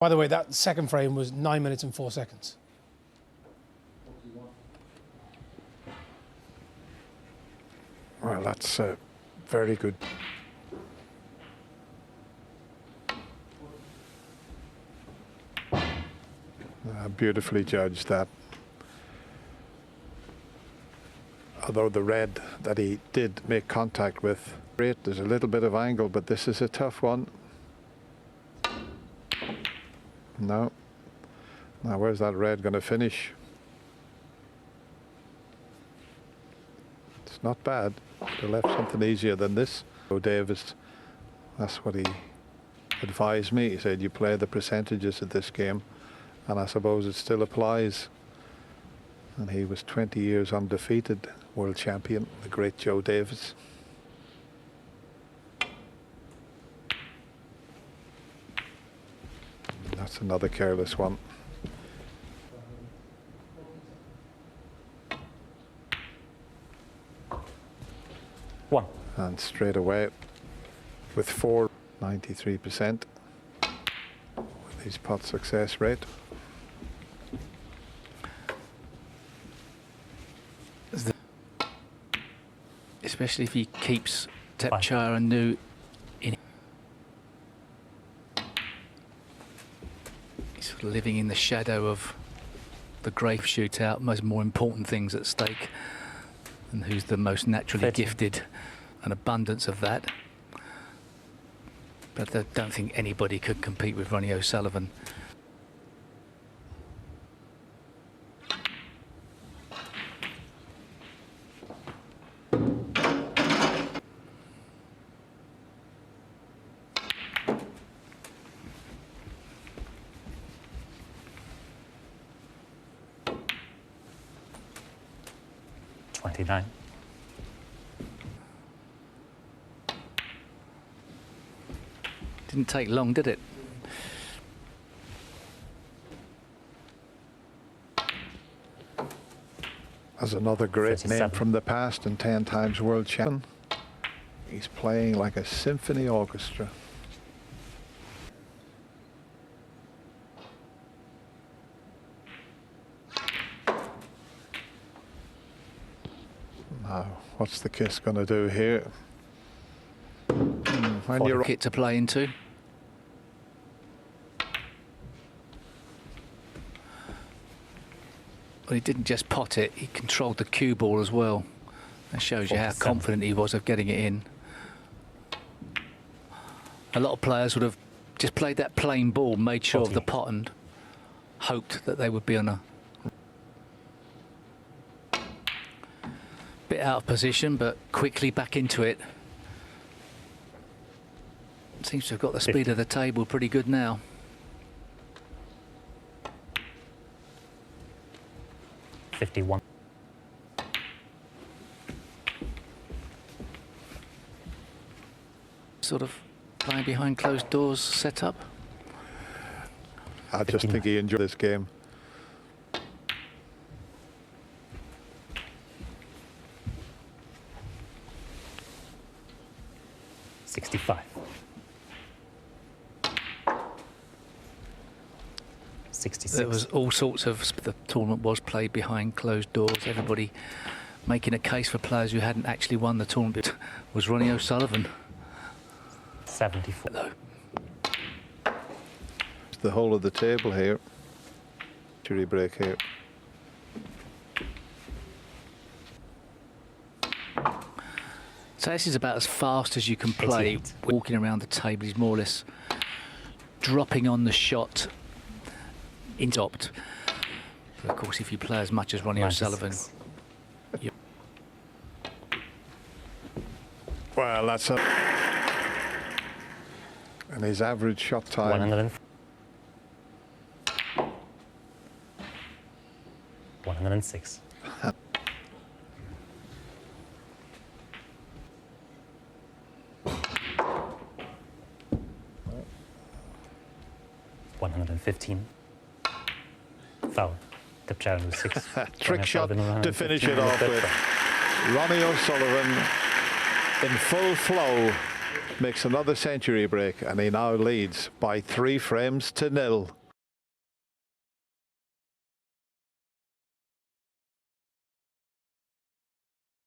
By the way, that second frame was 9 minutes and 4 seconds. Well, that's very good. Beautifully judged that. Although the red that he did make contact with, great. There's a little bit of angle, but this is a tough one. No. Now, where's that red going to finish? It's not bad. They left something easier than this. So Davis, that's what he advised me. He said, you play the percentages of this game, and I suppose it still applies. And he was 20 years undefeated world champion, the great Joe Davis. That's another careless one. One. And straight away with 93% with his putt success rate. Especially if he keeps Tepchire and Un-Nooh in. He's sort of living in the shadow of the grave shootout. Most more important things at stake, and who's the most naturally gifted, an abundance of that. But I don't think anybody could compete with Ronnie O'Sullivan. Didn't take long, did it? As another great 37. name from the past and 10 times world champion. He's playing like a symphony orchestra. Now, what's the kiss going to do here? When you're Kit to play into. Well, he didn't just pot it, he controlled the cue ball as well. That shows you how confident he was of getting it in. A lot of players would have just played that plain ball, made sure of the pot and hoped that they would be on a bit out of position, but quickly back into it. Seems to have got the speed of the table pretty good now. .51. Sort of playing behind closed doors setup. I just think he enjoyed this game. .65. 66. There was all sorts of, the tournament was played behind closed doors, everybody making a case for players who hadn't actually won the tournament. It was Ronnie O'Sullivan. 74. Though. The whole of the table here. Jury break here. So this is about as fast as you can play. 88. Walking around the table, he's more or less dropping on the shot. Stopped. But of course, if you play as much as Ronnie 96. O'Sullivan, Well, that's a... And his average shot time. 106. 115. Foul. Tepchire was 6. Trick shot to finish it off with. Ronnie O'Sullivan in full flow makes another century break, and he now leads by 3 frames to 0.